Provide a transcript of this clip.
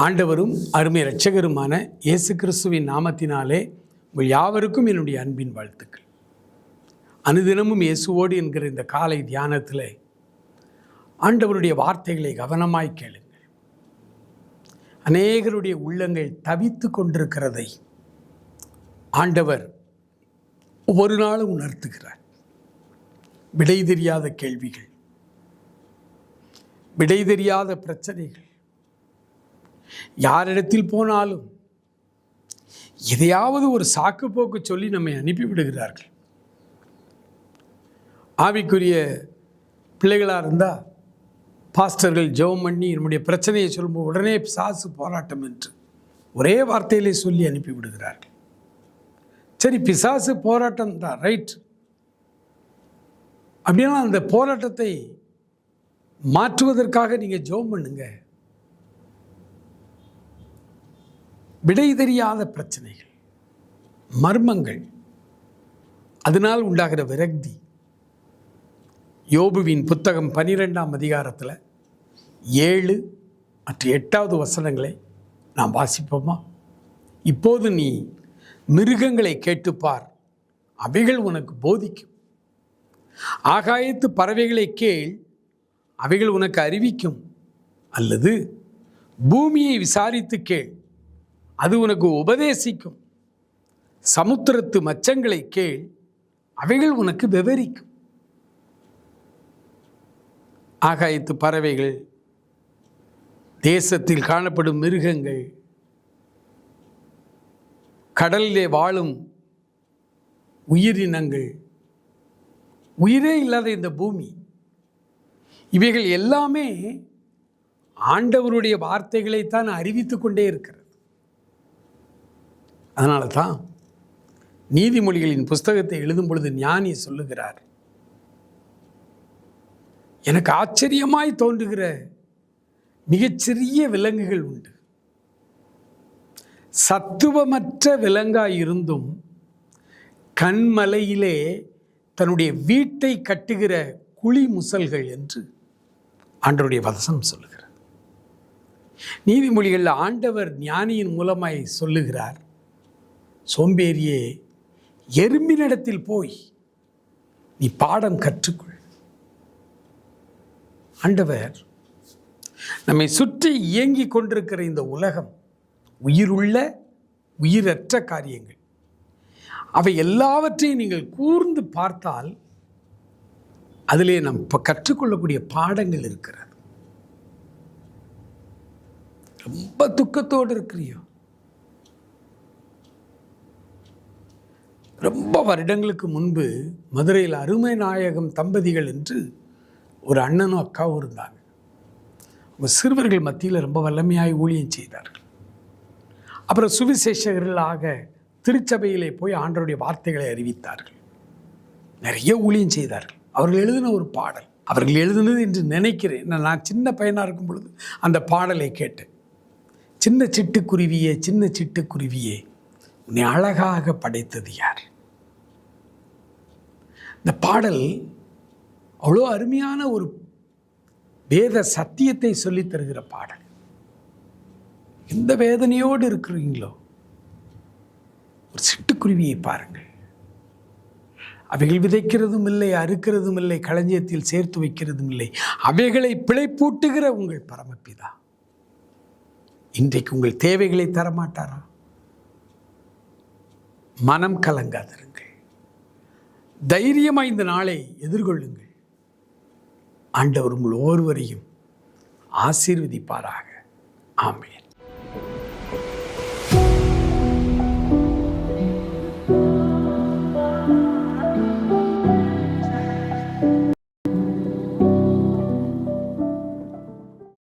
ஆண்டவரும் அருமை இரட்சகருமான இயேசு கிறிஸ்துவின் நாமத்தினாலே உங்கள் யாவருக்கும் என்னுடைய அன்பின் வாழ்த்துக்கள். அனுதினமும் இயேசுவோடு என்கிற இந்த காலை தியானத்தில் ஆண்டவருடைய வார்த்தைகளை கவனமாய் கேளுங்கள். அநேகருடைய உள்ளங்கள் தவித்து கொண்டிருக்கிறதை ஆண்டவர் ஒவ்வொரு நாளும் உணர்த்துகிறார். விடை தெரியாத கேள்விகள், விடை தெரியாத பிரச்சனைகள், யாரிடத்தில் போனாலும் எதையாவது ஒரு சாக்கு போக்கு சொல்லி நம்மை அனுப்பிவிடுகிறார்கள். ஆவிக்குரிய பிள்ளைகளாக இருந்தால் பாஸ்டர்கள் ஜெபம் பண்ணி நம்முடைய பிரச்சனையை சொல்லும்போது உடனே பிசாசு போராட்டம் என்று ஒரே வார்த்தையிலே சொல்லி அனுப்பிவிடுகிறார்கள். சரி, பிசாசு போராட்டம் தான், ரைட். அப்படின்னா அந்த போராட்டத்தை மாற்றுவதற்காக நீங்கள் ஜெபம் பண்ணுங்க. விடை தெரியாத பிரச்சனைகள், மர்மங்கள், அதனால் உண்டாகிற விரக்தி. யோபுவின் புத்தகம் 12ஆம் அதிகாரத்தில் 7 மற்றும் 8வது வசனங்களை நாம் வாசிப்போமா? இப்போது நீ மிருகங்களை கேட்டுப்பார், அவைகள் உனக்கு போதிக்கும். ஆகாயத்து பறவைகளை கேள், அவைகள் உனக்கு அறிவிக்கும். அல்லது பூமியை விசாரித்து கேள், அது உனக்கு உபதேசிக்கும். சமுத்திரத்து மச்சங்களை கேள், அவைகள் உனக்கு விவரிக்கும். ஆகாயத்து பறவைகள், தேசத்தில் காணப்படும் மிருகங்கள், கடலிலே வாழும் உயிரினங்கள், உயிரே இல்லாத இந்த பூமி, இவைகள் எல்லாமே ஆண்டவருடைய வார்த்தைகளைத்தான் அறிவித்து கொண்டே இருக்கிறது. அதனால தான் நீதிமொழிகளின் புஸ்தகத்தை எழுதும் பொழுது ஞானி சொல்லுகிறார், எனக்கு ஆச்சரியமாய் தோன்றுகிற மிகச்சிறிய விலங்குகள் உண்டு. சத்துவமற்ற விலங்காய் இருந்தும் கண்மலையிலே தன்னுடைய வீட்டை கட்டுகிற குழி முசல்கள் என்று ஆண்டவருடைய வசனம் சொல்லுகிறார். நீதிமொழிகளில் ஆண்டவர் ஞானியின் மூலமாய் சொல்லுகிறார், சோம்பேறியே, எறும்பினிடத்தில் போய் நீ பாடம் கற்றுக்கொள். ஆண்டவர் நம்மை சுற்றி இயங்கிக் கொண்டிருக்கிற இந்த உலகம், உயிருள்ள உயிரற்ற காரியங்கள், அவை எல்லாவற்றையும் நீங்கள் கூர்ந்து பார்த்தால் அதிலே நாம் இப்போ கற்றுக்கொள்ளக்கூடிய பாடங்கள் இருக்கிறது. ரொம்ப துக்கத்தோடு இருக்கிறியோ? ரொம்ப வருடங்களுக்கு முன்பு மதுரையில் அருமை நாயகம் தம்பதிகள் என்று ஒரு அண்ணனும் அக்காவும் இருந்தாங்க. அவங்க சிறுவர்கள் மத்தியில் ரொம்ப வல்லமையாய் ஊழியம் செய்தார்கள். அப்புறம் சுவிசேஷகர்களாக திருச்சபையிலே போய் ஆண்டவருடைய வார்த்தைகளை அறிவித்தார்கள். நிறைய ஊழியம் செய்தார்கள். அவர்கள் எழுதின ஒரு பாடல், அவர்கள் எழுதினது என்று நினைக்கிறேன். நான் சின்ன பையனாக இருக்கும் பொழுது அந்த பாடலை கேட்டேன். சின்ன சிட்டுக்குருவியே, சின்ன சிட்டுக்குருவியே, உன்னை அழகாக படைத்தது யார்? இந்த பாடல் அவ்வளோ அருமையான ஒரு வேத சத்தியத்தை சொல்லித் தருகிற பாடல். எந்த வேதனையோடு இருக்கிறீங்களோ ஒரு சிட்டுக்குருவியை பாருங்கள். அவைகள் விதைக்கிறதும் இல்லை, அறுக்கிறதும் இல்லை, களஞ்சியத்தில் சேர்த்து வைக்கிறதும் இல்லை. அவைகளை பிழைப்பூட்டுகிற உங்கள் பரமபிதா இன்றைக்கு உங்கள் தேவைகளை தரமாட்டாரா? மனம் கலங்காதிருங்கள், தைரியமாக இந்த நாளை எதிர்கொள்ளுங்கள். ஆண்டவர் உங்கள் ஒவ்வொருவரையும் ஆசீர்வதிப்பாராக. ஆமென்.